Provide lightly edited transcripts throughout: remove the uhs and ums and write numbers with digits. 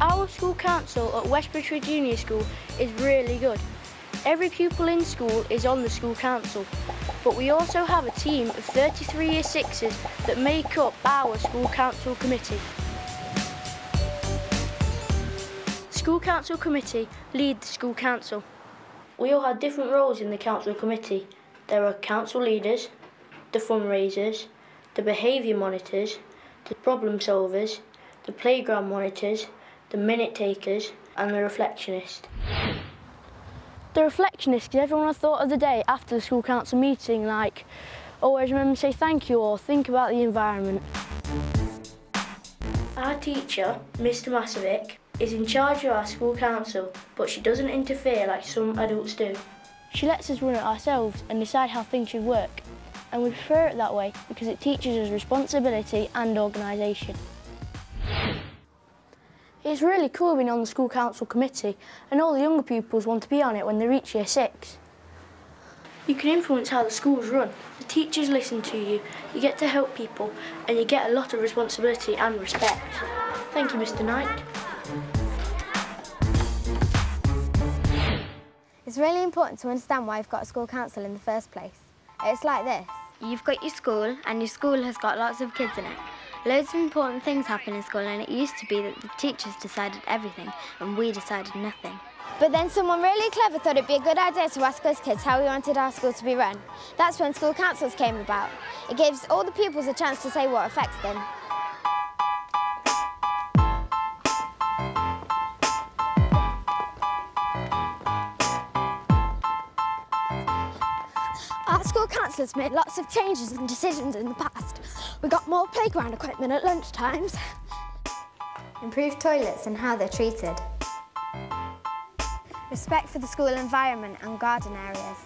Our school council at Westbury Junior School is really good. Every pupil in school is on the school council, but we also have a team of 33 Year 6s that make up our school council committee. The school council committee lead the school council. We all have different roles in the council committee. There are council leaders, the fundraisers, the behaviour monitors, the problem solvers, the playground monitors, the minute takers and the reflectionist. The reflectionist is everyone has thought of the day after the school council meeting, like always remember to say thank you or think about the environment. Our teacher, Mr Masovic, is in charge of our school council, but she doesn't interfere like some adults do. She lets us run it ourselves and decide how things should work, and we prefer it that way because it teaches us responsibility and organisation. It's really cool being on the school council committee, and all the younger pupils want to be on it when they reach Year 6. You can influence how the school's run, the teachers listen to you, you get to help people, and you get a lot of responsibility and respect. Thank you, Mr Knight. It's really important to understand why you've got a school council in the first place. It's like this. You've got your school, and your school has got lots of kids in it. Loads of important things happen in school, and it used to be that the teachers decided everything and we decided nothing. But then someone really clever thought it'd be a good idea to ask us kids how we wanted our school to be run. That's when school councils came about. It gives all the pupils a chance to say what affects them. Our school councillors made lots of changes and decisions in the past. We got more playground equipment at lunchtimes. Improved toilets and how they're treated. Respect for the school environment and garden areas.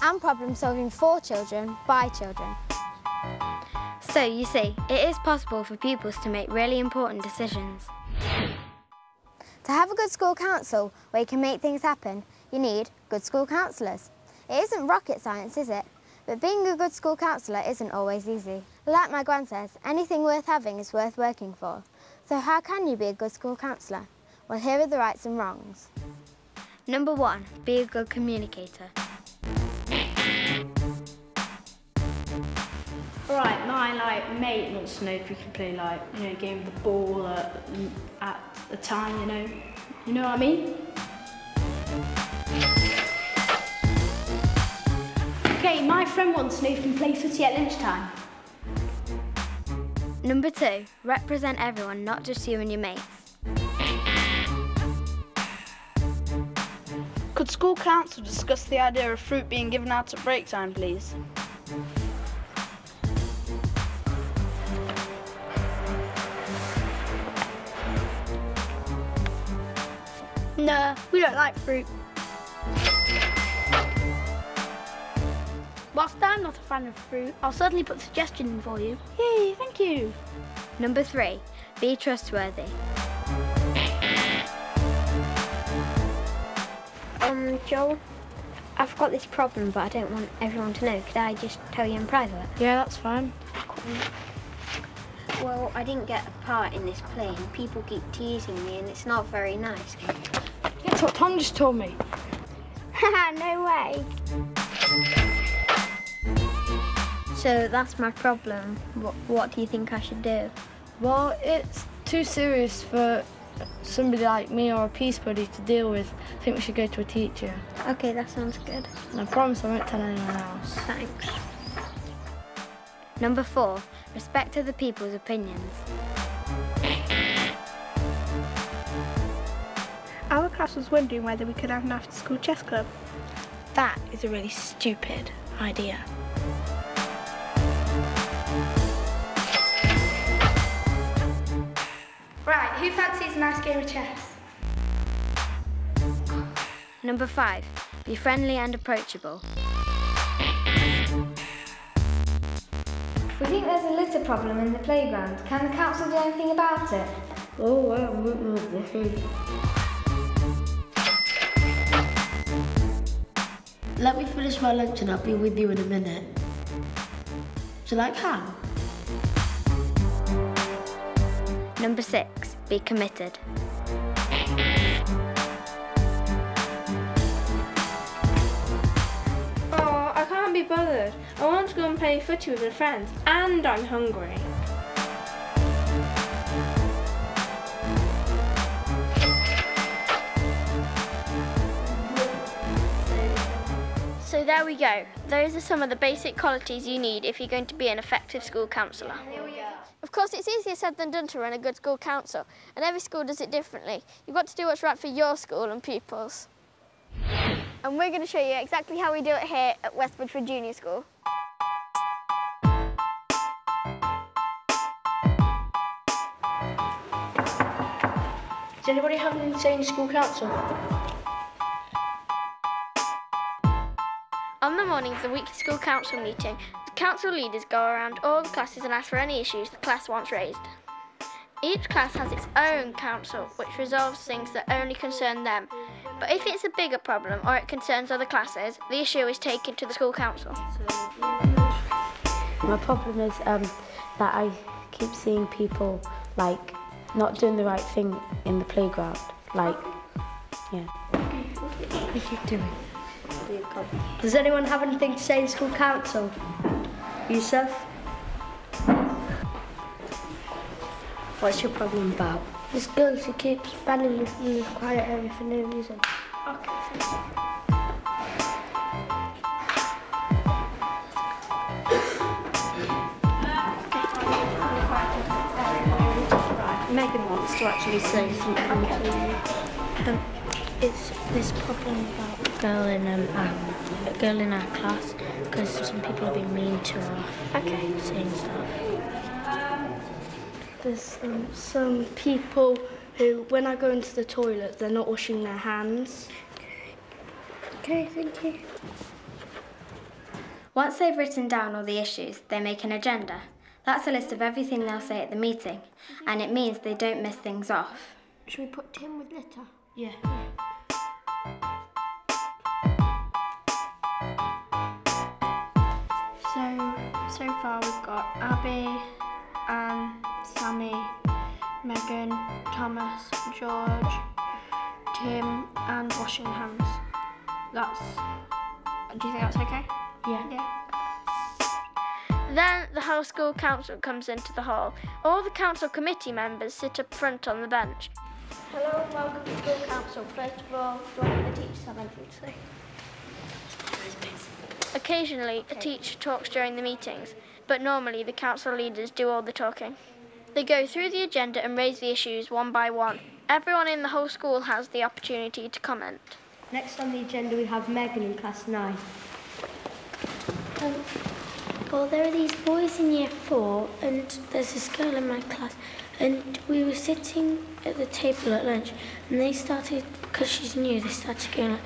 And problem solving for children, by children. So you see, it is possible for pupils to make really important decisions. To have a good school council where you can make things happen, you need good school councillors. It isn't rocket science, is it? But being a good school counsellor isn't always easy. Like my gran says, anything worth having is worth working for. So how can you be a good school counsellor? Well, here are the rights and wrongs. Number 1, be a good communicator. Right, my mate wants to know if we can play game with the ball at a time, You know what I mean? Okay, my friend wants to know if we can play footy at lunchtime. Number 2, represent everyone, not just you and your mates. Could school council discuss the idea of fruit being given out at break time, please? No, we don't like fruit. Whilst I'm not a fan of fruit, I'll certainly put a suggestion in for you. Yay, thank you. Number 3, be trustworthy. Joel, I've got this problem, but I don't want everyone to know. Could I just tell you in private? Yeah, that's fine. Well, I didn't get a part in this play, and people keep teasing me, and it's not very nice. That's what Tom just told me. Haha, no way. So that's my problem. What do you think I should do? Well, it's too serious for somebody like me or a peace buddy to deal with. I think we should go to a teacher. Okay, that sounds good. And I promise I won't tell anyone else. Thanks. Number 4, respect other people's opinions. Our class was wondering whether we could have an after-school chess club. That is a really stupid idea. Right, who fancies a nice game of chess? Number 5, be friendly and approachable. We think there's a litter problem in the playground. Can the council do anything about it? Oh, well, let me finish my lunch and I'll be with you in a minute. Do you like ham? Number 6, be committed. Oh, I can't be bothered. I want to go and play footy with my friends, and I'm hungry. So there we go. Those are some of the basic qualities you need if you're going to be an effective school counsellor. Of course, it's easier said than done to run a good school council, and every school does it differently. You've got to do what's right for your school and pupils. And we're going to show you exactly how we do it here at West Bridgeford Junior School. Does anybody have anything to say in the school council? On the morning of the weekly school council meeting, the council leaders go around all the classes and ask for any issues the class wants raised. Each class has its own council, which resolves things that only concern them. But if it's a bigger problem or it concerns other classes, the issue is taken to the school council. My problem is that I keep seeing people like not doing the right thing in the playground. Like, yeah. What are you doing? Does anyone have anything to say in school council? Yusuf? What's your problem about? This girl, she keeps banning me from the quiet area for no reason. Okay, thanks. Megan wants to actually say something to you. It's this problem about a girl in our class, because some people have been mean to her. Okay. Saying stuff. There's some people who, when I go into the toilet, they're not washing their hands. Okay, thank you. Once they've written down all the issues, they make an agenda. That's a list of everything they'll say at the meeting, and it means they don't miss things off. Should we put Tim with litter? Yeah. So far we've got Abby, Anne, Sammy, Megan, Thomas, George, Tim, and washing hands. Do you think that's okay? Yeah. Then the whole school council comes into the hall. All the council committee members sit up front on the bench. Hello and welcome to school council. First of all, do any of the teachers have anything to say? Occasionally, a teacher talks during the meetings, but normally the council leaders do all the talking. They go through the agenda and raise the issues one by one. Everyone in the whole school has the opportunity to comment. Next on the agenda we have Megan in class 9. Well, there are these boys in year 4 and there's this girl in my class, and we were sitting at the table at lunch and they started, because she's new, they started going like,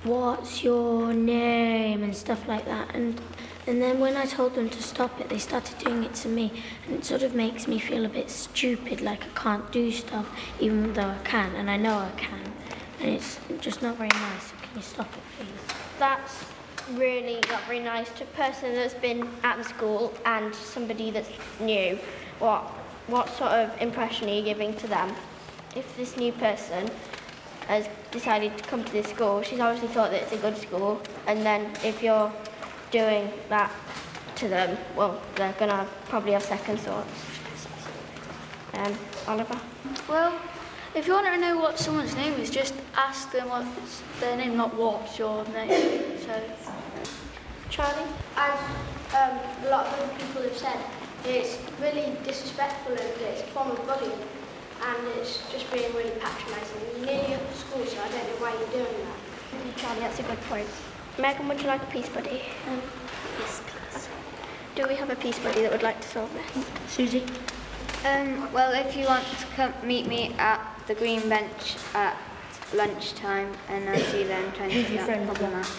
what's your name and stuff like that, and then when I told them to stop it, they started doing it to me, and it sort of makes me feel a bit stupid, like I can't do stuff even though I can, and I know I can, and it's just not very nice. So can you stop it, please? That's really not very nice to a person that's been at the school and somebody that's new. What sort of impression are you giving to them? If this new person has decided to come to this school, she's obviously thought that it's a good school, and then if you're doing that to them, well, they're gonna probably have second thoughts. Oliver? Well, if you want to know what someone's name is, just ask them what's their name, not what's your name. So, Charlie? As a lot of other people have said, it's really disrespectful and it's a form of bullying, and it's just being really patronising. You're nearly at the school, so I don't know why you're doing that. Charlie, that's a good point. Megan, would you like a peace buddy? Yes, please. Do we have a peace buddy that would like to solve this? Susie? Well, if you want to come meet me at the green bench at lunchtime, and I'll see you then trying to figure out the problem out.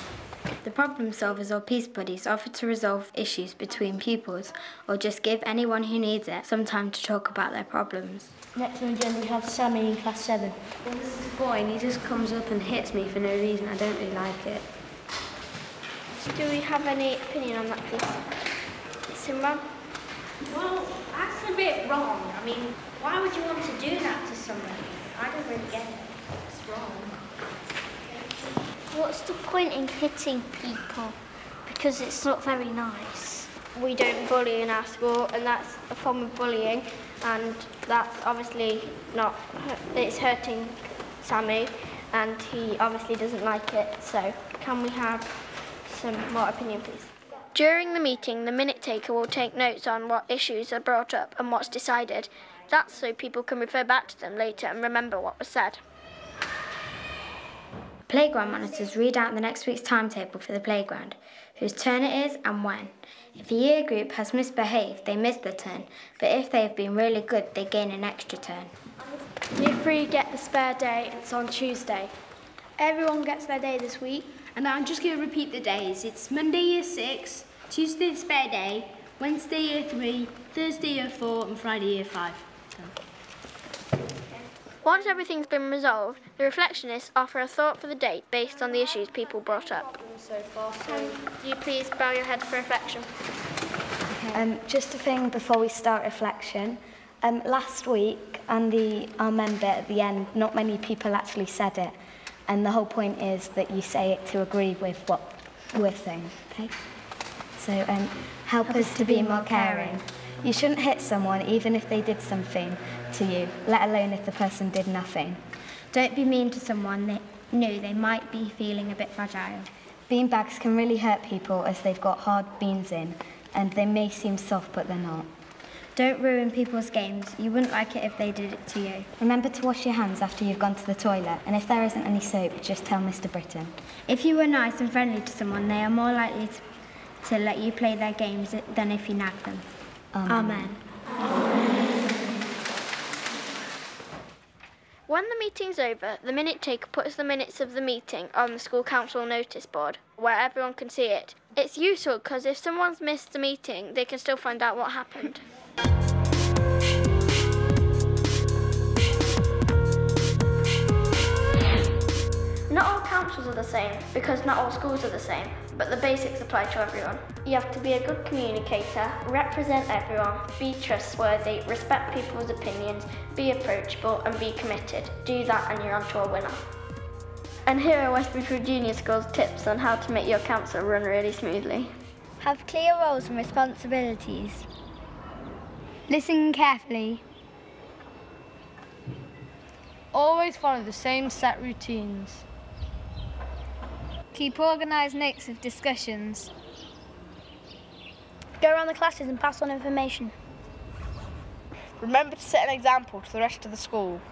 The problem solvers or peace buddies offer to resolve issues between pupils, or just give anyone who needs it some time to talk about their problems. Next on the agenda we have Sammy in class 7. Well, this is a boy and he just comes up and hits me for no reason. I don't really like it. Do we have any opinion on that, please? Simran? Well, that's a bit wrong. I mean, Why would you want to do that to somebody? I don't really get it. It's wrong. What's the point in hitting people? Because it's not very nice. We don't bully in our school, and that's a form of bullying, and that's obviously not, it's hurting Sammy, and he obviously doesn't like it. So can we have some more opinion, please? During the meeting, the minute taker will take notes on what issues are brought up and what's decided. That's so people can refer back to them later and remember what was said. Playground monitors read out the next week's timetable for the playground, whose turn it is and when. If a year group has misbehaved, they miss their turn, but if they have been really good, they gain an extra turn. Year 3 get the spare day, and it's on Tuesday. Everyone gets their day this week. And I'm just going to repeat the days. It's Monday year 6, Tuesday the spare day, Wednesday year 3, Thursday year 4 and Friday year 5. Once everything's been resolved, the reflectionists offer a thought for the day based on the issues people brought up. So far, Do you please bow your head for reflection? Just a thing before we start reflection. Last week, on our member at the end, not many people actually said it. And the whole point is that you say it to agree with what we're saying, okay? So, help us to be more caring. You shouldn't hit someone even if they did something to you, let alone if the person did nothing. Don't be mean to someone that knew they might be feeling a bit fragile. Beanbags can really hurt people as they've got hard beans in, and they may seem soft, but they're not. Don't ruin people's games. You wouldn't like it if they did it to you. Remember to wash your hands after you've gone to the toilet, and if there isn't any soap, just tell Mr. Britton. If you were nice and friendly to someone, they are more likely to let you play their games than if you nag them. Amen. When the meeting's over, the minute taker puts the minutes of the meeting on the school council notice board, where everyone can see it. It's useful because if someone's missed the meeting, they can still find out what happened. Not all councils are the same, because not all schools are the same, but the basics apply to everyone. You have to be a good communicator, represent everyone, be trustworthy, respect people's opinions, be approachable and be committed. Do that and you're on to a winner. And here are Westbury Junior School's tips on how to make your council run really smoothly. Have clear roles and responsibilities. Listen carefully. Always follow the same set routines. Keep organised notes of discussions. Go around the classes and pass on information. Remember to set an example to the rest of the school.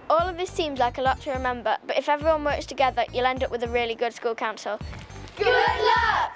All of this seems like a lot to remember, but if everyone works together, you'll end up with a really good school council. Good luck!